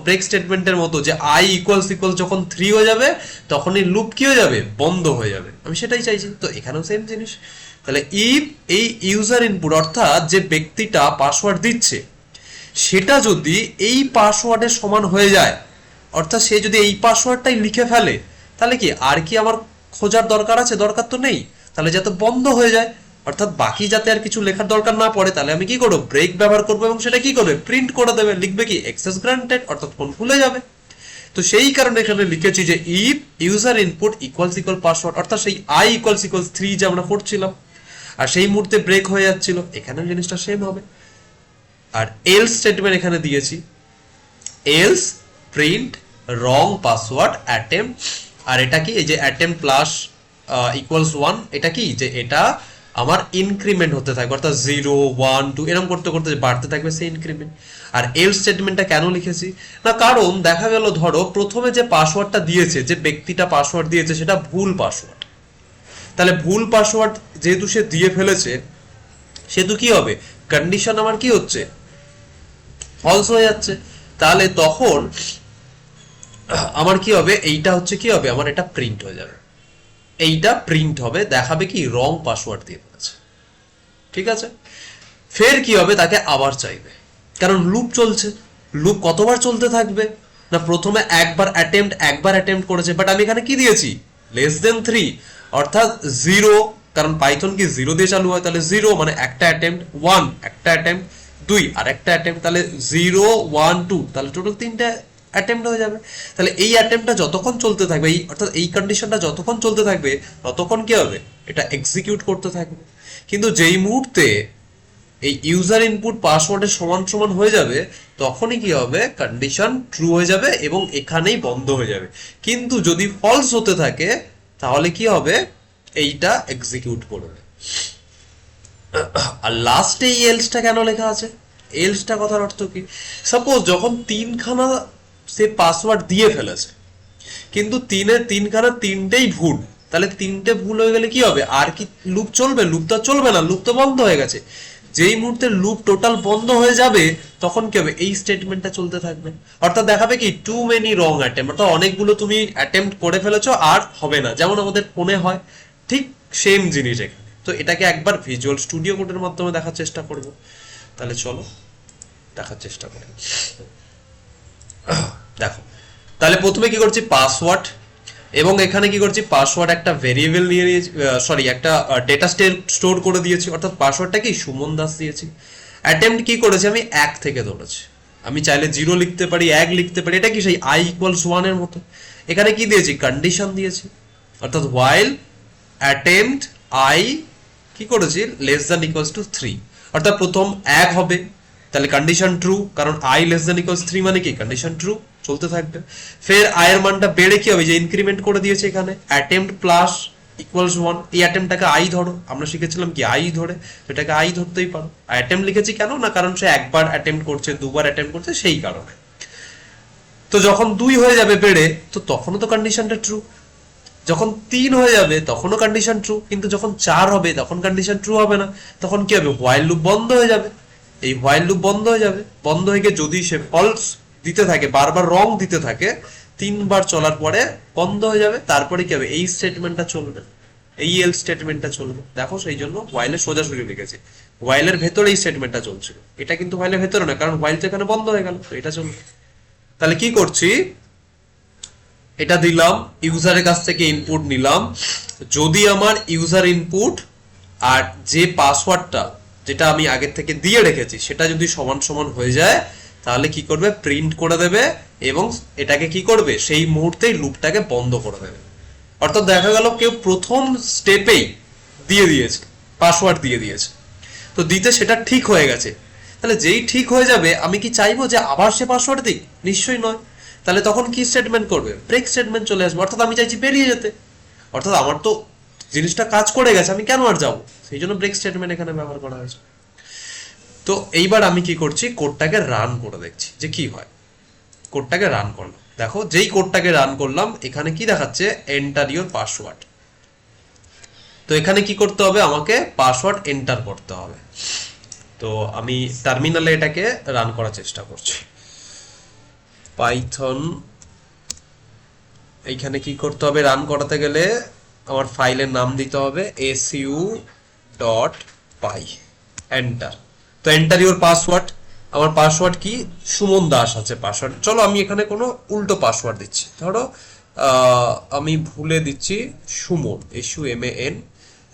ব্রেক স্টেটমেন্টের মতো, যে আই ইকুয়ালস ইকুয়াল যখন 3 হয়ে যাবে তখনই লুপ কি হয়ে যাবে, বন্ধ হয়ে যাবে। আমি সেটাই চাইছি, তো এখানেও সেম জিনিস। তাহলে ইফ এই ইউজার ইনপুট অর্থাৎ যে ব্যক্তিটা পাসওয়ার্ড দিচ্ছে সেটা যদি এই পাসওয়ার্ডের সমান হয়ে যায়, অর্থাৎ সে যদি এই পাসওয়ার্ডটাই লিখে ফেলে, তাহলে কি আর কি আমার খোঁজার দরকার আছে, দরকার তো নেই। তাহলে যাতে বন্ধ হয়ে যায়, অর্থাৎ বাকি যাতে আর কিছু লেখার দরকার না পড়ে, তাহলে আমি কি করবো, ব্রেক ব্যবহার করবো এবং সেটা কি করবে, প্রিন্ট করে দেবে। লিখবে কি অ্যাক্সেস গ্রান্টেড, অর্থাৎ ফোন খুলে যাবে। তো সেই কারণে এখানে লিখেছি যে if user input equals equal password, অর্থাৎ সেই আই ইকুয়ালস ইকুয়ালস 3 যে আমরা করছিলাম আর সেই মুহূর্তে ব্রেক হয়ে যাচ্ছিল, এখানে জিনিসটা সেম হবে। আর এলস স্টেটমেন্ট এখানে দিয়েছি, এলস প্রিন্ট রং পাসওয়ার্ড অ্যাটেম্প। আর এটা কি, এই যে অ্যাটেম্প প্লাস ইকুয়ালস 1, এটা কি যে এটা আমার ইনক্রিমেন্ট হতে থাকবে, অর্থাৎ 0 1 2 এরকম করতে করতে বাড়তে থাকবে সেই ইনক্রিমেন্ট। আর এলস স্টেটমেন্টটা কেন লিখেছি না, কারণ দেখা গেল ধরো প্রথমে যে পাসওয়ার্ডটা দিয়েছে, যে ব্যক্তিটা পাসওয়ার্ড দিয়েছে সেটা ভুল পাসওয়ার্ড। তাহলে ভুল পাসওয়ার্ড যেহেতু সে দিয়ে ফেলেছে, সেহেতু কি হবে, কন্ডিশন আমার কি হচ্ছে, ফলস হয়ে যাচ্ছে। তাহলে তখন আমার কি হবে, এইটা হচ্ছে কি হবে, আমার এটা প্রিন্ট হয়ে যাবে, এইটা প্রিন্ট হবে, দেখাবে কি রং পাসওয়ার্ড দিয়ে ফেলেছে, ঠিক আছে। ফের কি হবে, তাকে আবার চাইবে, কারণ লুপ চলছে। লুপ কতবার চলতে থাকবে না, প্রথমে একবার অ্যাটেম্প্ট করেছে, বাট আমি এখানে কি দিয়েছি, লেস দেন 3, অর্থাৎ 0, কারণ পাইথন কি 0 দিয়ে চালু হয়। তাহলে 0 মানে একটা অ্যাটেম্প্ট, 1 একটা অ্যাটেম্প্ট, 2 আর একটা অ্যাটেম্প্ট, তাহলে 0 1 2, তাহলে টোটাল 3টা অ্যাটেম্প্ট হয়ে যাবে। তাহলে এই অ্যাটেম্প্টটা যতক্ষণ চলতে থাকবে, এই অর্থাৎ এই কন্ডিশনটা যতক্ষণ চলতে থাকবে ততক্ষণ কি হবে, এটা এক্সিকিউট করতে থাকবে। কিন্তু যেই মুহূর্তে এই ইউজার ইনপুট পাসওয়ার্ডের সমান সমান হয়ে যাবে, তখনই কি হবে, কন্ডিশন ট্রু হয়ে যাবে এবং এখানেই বন্ধ হয়ে যাবে। কিন্তু যদি ফলস হতে থাকে তাহলে কি হবে, এইটা এক্সিকিউট করবে। আর লাস্টে এই এলসটা কেন লেখা আছে, এলসটা কথার অর্থ কি, সাপোজ যখন 3খানা সে পাসওয়ার্ড দিয়ে ফেলেছে, কিন্তু 3খানা 3টেই ভুল, তাহলে 3টে ভুল হয়ে গেলে কি হবে, আর কি লুপ চলবে, লুপ তো চলবে না, লুপ তো বন্ধ হয়ে গেছে। যেই মুহূর্তে লুপ টোটাল বন্ধ হয়ে যাবে তখন কি হবে, এই স্টেটমেন্টটা চলতে থাকবে। অর্থাৎ দেখাবে কি টু মেনি রং অ্যাটেম্প, অর্থাৎ অনেকগুলো তুমি অ্যাটেম্প্ট করে ফেলেছো আর হবে না, যেমন আমাদের ফোনে হয়, ঠিক সেম জিনিস এখানে। তো এটাকে একবার ভিজুয়াল স্টুডিও কোডের মাধ্যমে দেখার চেষ্টা করব। তাহলে চলো দেখার চেষ্টা করি। দেখো, তাহলে প্রথমে কি করছি, পাসওয়ার্ড, এবং এখানে কি করছি, পাসওয়ার্ড একটা ভেরিয়েবল নিয়ে নিয়েছি, সরি একটা ডেটা স্টোর করে দিয়েছি, অর্থাৎ পাসওয়ার্ডটা কি সুমন দাস দিয়েছি। অ্যাটেম্প্ট কি করেছি, আমি 1 থেকে ধরেছি, আমি চাইলে 0 লিখতে পারি, 1 লিখতে পারি, এটা কি সেই i = 1 এর মতো। এখানে কি দিয়েছি, কন্ডিশন দিয়েছি, অর্থাৎ while attempt i কি করেছি <= 3, অর্থাৎ প্রথম 1 হবে, তাহলে কন্ডিশন ট্রু, কারণ i <= 3 মানে কি কন্ডিশন ট্রু, চলতে থাকবে। ফের i এর মানটা বেড়ে কি হবে, যে ইনক্রিমেন্ট করে দিয়েছে এখানে, attempt plus = 1, এই অ্যাটেম্পটাকে i ধরো, আমরা শিখেছিলাম কি i ধরে, এটাকে i ধরতেই পারো। অ্যাটেম্প লিখেছি কেন না, কারণ সে একবার অ্যাটেম্প করছে, দুবার অ্যাটেম্প করছে, সেই কারণে। তো যখন 2 হয়ে যাবে বেড়ে, তো তখনও তো কন্ডিশনটা ট্রু, যখন 3 হয়ে যাবে তখনও কন্ডিশন ট্রু, কিন্তু যখন 4 হবে তখন কন্ডিশন ট্রু হবে না, তখন কি হবে, হোয়াইল লুপ বন্ধ হয়ে যাবে। এই হোয়াইল লুপ বন্ধ হয়ে যাবে, বন্ধ হয়ে গিয়ে যদি সে ফলস দিতে থাকে, বারবার রং দিতে থাকে, 3 বার চলার পরে বন্ধ হয়ে যাবে, তারপরে কি হবে, এই স্টেটমেন্টটা চলবে, এই এল স্টেটমেন্টটা চলবে। দেখো সেই জন্য হোয়াইলের সোজাসুজি লিখেছি, হোয়াইলের ভেতরে এই স্টেটমেন্টটা চলছিল, এটা কিন্তু হোয়াইলের ভেতরে না, কারণ হোয়াইল তো এখানে বন্ধ হয়ে গেল, তো এটা চলবে। তাহলে কি করছি, এটা দিলাম, ইউজারের কাছ থেকে ইনপুট নিলাম, যদি আমার ইউজার ইনপুট আর যে পাসওয়ার্ডটা যেটা আমি আগের থেকে দিয়ে রেখেছি সেটা যদি সমান সমান হয়ে যায়, তাহলে কি করবে, প্রিন্ট করে দেবে, এবং এটাকে কি করবে, সেই মুহূর্তেই লুপটাকে বন্ধ করে দেবে। অর্থাৎ দেখা গেল কেউ প্রথম স্টেপেই দিয়ে দিয়েছে, পাসওয়ার্ড দিয়ে দিয়েছে, তো দিতে সেটা ঠিক হয়ে গেছে, তাহলে যেই ঠিক হয়ে যাবে আমি কি চাইবো যে আবার সে পাসওয়ার্ড দিক, নিশ্চয়ই নয়। তাহলে তখন কি স্টেটমেন্ট করবে, ব্রেক স্টেটমেন্ট চলে আসবে, অর্থাৎ আমি চাইছি বেরিয়ে যেতে, অর্থাৎ আমার তো জিনিসটা কাজ করে গেছে, আমি কেন আর যাবো, সেই জন্য ব্রেক স্টেটমেন্ট এখানে ব্যবহার করা হয়েছে। তো এইবার আমি কি করছি, কোডটাকে রান করে দেখছি যে কি হয়। কোডটাকে রান করলাম, দেখো যেই কোডটাকে রান করলাম এখানে কি দেখাচ্ছে, এন্টার ইওর পাসওয়ার্ড। তো এখানে কি করতে হবে, আমাকে পাসওয়ার্ড এন্টার করতে হবে। তো আমি টার্মিনালে এটাকে রান করার চেষ্টা করছি, পাইথন। এইখানে কি করতে হবে, রান করাতে গেলে আমার ফাইলের নাম দিতে হবে su.py, এন্টার। তো এন্টার ইওর পাসওয়ার্ড, আমার পাসওয়ার্ড কি, সুমন দাস আছে পাসওয়ার্ড। চলো আমি এখানে কোনো উল্টো পাসওয়ার্ড দিচ্ছি, ধরো আমি ভুলে দিচ্ছি সুমন, SUMAN,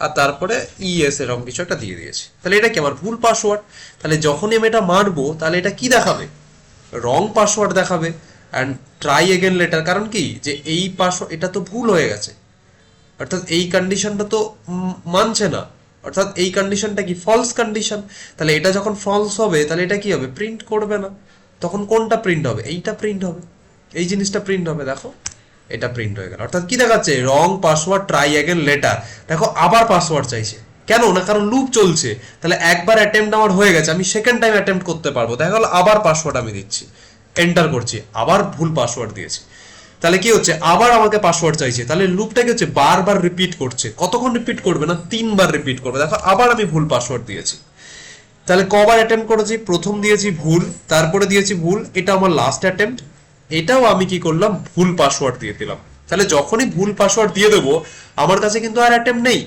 আর তারপরে ES এরকম কিছু একটা দিয়ে দিয়েছি, তাহলে এটা কি আমার ভুল পাসওয়ার্ড। তাহলে যখনই আমি এটা মারবো তাহলে এটা কি দেখাবে, রং পাসওয়ার্ড দেখাবে, অ্যান্ড ট্রাই এগেন লেটার, কারণ কি যে এই পাসওয়ার্ড এটা তো ভুল হয়ে গেছে, অর্থাৎ এই কন্ডিশনটা তো মানছে না, অর্থাৎ এই কন্ডিশনটা কি ফলস কন্ডিশন। তাহলে এটা যখন ফলস হবে তাহলে এটা কি হবে, প্রিন্ট করবে না, তখন কোনটা প্রিন্ট হবে, এইটা প্রিন্ট হবে, এই জিনিসটা প্রিন্ট হবে। দেখো এটা প্রিন্ট হয়ে গেল, অর্থাৎ কি দেখাচ্ছে, রং পাসওয়ার্ড ট্রাই এগেন লেটার। দেখো আবার পাসওয়ার্ড চাইছে, কেন না, কারণ লুপ চলছে, তাহলে একবার অ্যাটেম্প্ট আমার হয়ে গেছে, আমি সেকেন্ড টাইম অ্যাটেম্প্ট করতে পারবো। দেখা গেল আবার পাসওয়ার্ড আমি দিচ্ছি, এন্টার করছি, আবার ভুল পাসওয়ার্ড দিয়েছি, তাহলে কি হচ্ছে, আবার আমাকে পাসওয়ার্ড চাইছে, তাহলে লুপটা কি হচ্ছে, বারবার রিপিট করছে। কতক্ষণ রিপিট করবে না, 3 বার রিপিট করবে। দেখো আবার আমি ভুল পাসওয়ার্ড দিয়েছি, তাহলে কবার অ্যাটেম্প্ট করেছি, প্রথম দিয়েছি ভুল, তারপরে দিয়েছি ভুল, এটা আমার লাস্ট অ্যাটেম্প্ট, এটাও আমি কি করলাম, ভুল পাসওয়ার্ড দিয়ে দিলাম। তাহলে যখনই ভুল পাসওয়ার্ড দিয়ে দেবো আমার কাছে কিন্তু আর অ্যাটেম্প্ট নেই,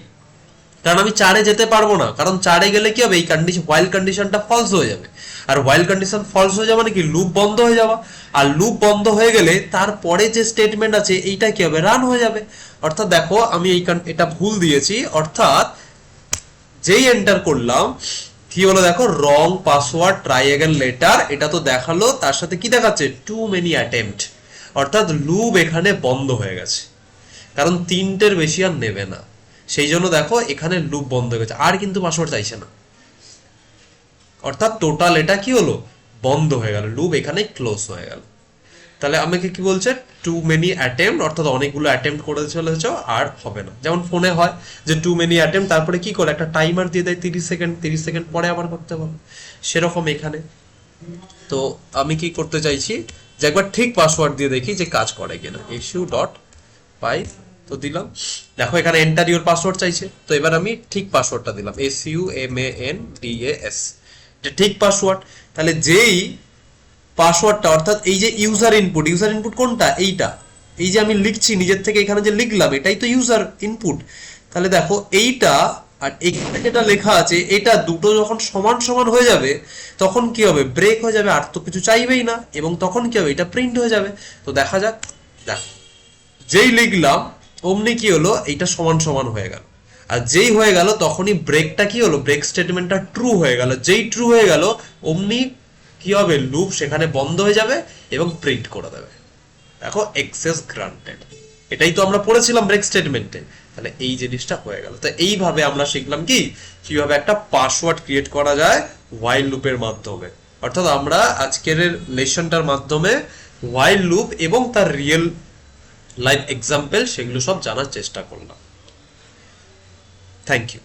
কারণ আমি 4-এ যেতে পারবো না, কারণ 4-এ গেলে কি হবে, এই কন্ডিশন হোয়াইল কন্ডিশনটা ফলস হয়ে যাবে, আর হোয়াইল কন্ডিশন ফলস হয়ে যাওয়া মানে কি, লুপ বন্ধ হয়ে যাওয়া, আর লুপ বন্ধ হয়ে গেলে তারপরে যে স্টেটমেন্ট আছে এইটা কি হবে, রান হয়ে যাবে। অর্থাৎ দেখো আমি এটা ভুল দিয়েছি, অর্থাৎ যেই এন্টার করলাম কি হলো, দেখো রং পাসওয়ার্ড ট্রাই এগেন লেটার, এটা তো দেখালো, তার সাথে কি দেখাচ্ছে, টু মেনি অ্যাটেম্প্ট, অর্থাৎ লুপ এখানে বন্ধ হয়ে গেছে, কারণ 3টের বেশি আর নেবে না, সেই জন্য দেখো এখানে লুপ বন্ধ হয়ে গেছে, আর কিন্তু পাসওয়ার্ড চাইছে না, অর্থাৎ টোটাল এটা কি হলো, বন্ধ হয়ে গেল, লুপ এখানে ক্লোজ হয়ে গেল। তাহলে আমাকে কি বলছে, টু মেনি অ্যাটেম্প্ট, অর্থাৎ অনেকগুলো অ্যাটেম্প্ট করে চলেছ, আর হবে না। যেমন ফোনে হয় যে টু মেনি অ্যাটেম্প্ট, তারপরে কি করে একটা টাইমার দিয়ে দেয় 30 সেকেন্ড, 30 সেকেন্ড পরে আবার করতে হবে, সেরকম এখানে। তো আমি কি করতে চাইছি, যে একবার ঠিক পাসওয়ার্ড দিয়ে দেখি যে কাজ করে কিনা, su.py তো দিলাম, দেখো এখানে এন্টার ইউর পাসওয়ার্ড চাইছে, তো এবার আমি ঠিক পাসওয়ার্ডটা দিলাম, SUMANDAS, এটা ঠিক পাসওয়ার্ড। তাহলে যেই পাসওয়ার্ডটা অর্থাৎ এই যে ইউজার ইনপুট কোনটা, এইটা, এই যে আমি লিখছি নিজের থেকে এখানে যে লিখলাম এটাই তো ইউজার ইনপুট। তাহলে দেখো এইটা আর এখানে যেটা লেখা আছে এটা দুটো যখন সমান সমান হয়ে যাবে তখন কি হবে, ব্রেক হয়ে যাবে, আর তো কিছু চাইবেই না, এবং তখন কি হবে, এটা প্রিন্ট হয়ে যাবে। তো দেখা যাক, দেখো যেই লিখলাম অমনি কি হলো, এইটা সমান সমান হয়ে গেল, আর যেই হয়ে গেল তখনই ব্রেকটা কি হলো, ব্রেক স্টেটমেন্টটা ট্রু হয়ে গেল। যেই ট্রু হয়ে গেল অমনি কি হবে, লুপ সেখানে বন্ধ হয়ে যাবে এবং প্রিন্ট করে দেবে। দেখো এক্সেস গ্রান্টেড, এটাই তো আমরা পড়েছিলাম ব্রেক স্টেটমেন্টে। তাহলে এই জিনিসটা হয়ে গেল। তো এইভাবে আমরা শিখলাম কি, কিভাবে একটা পাসওয়ার্ড ক্রিয়েট করা যায় হোয়াইল লুপের মাধ্যমে। অর্থাৎ আমরা আজকের লেসনটার মাধ্যমে হোয়াইল লুপ এবং তার রিয়েল লাইফ এক্সাম্পল সেগুলো সব জানার চেষ্টা করলাম। Thank you.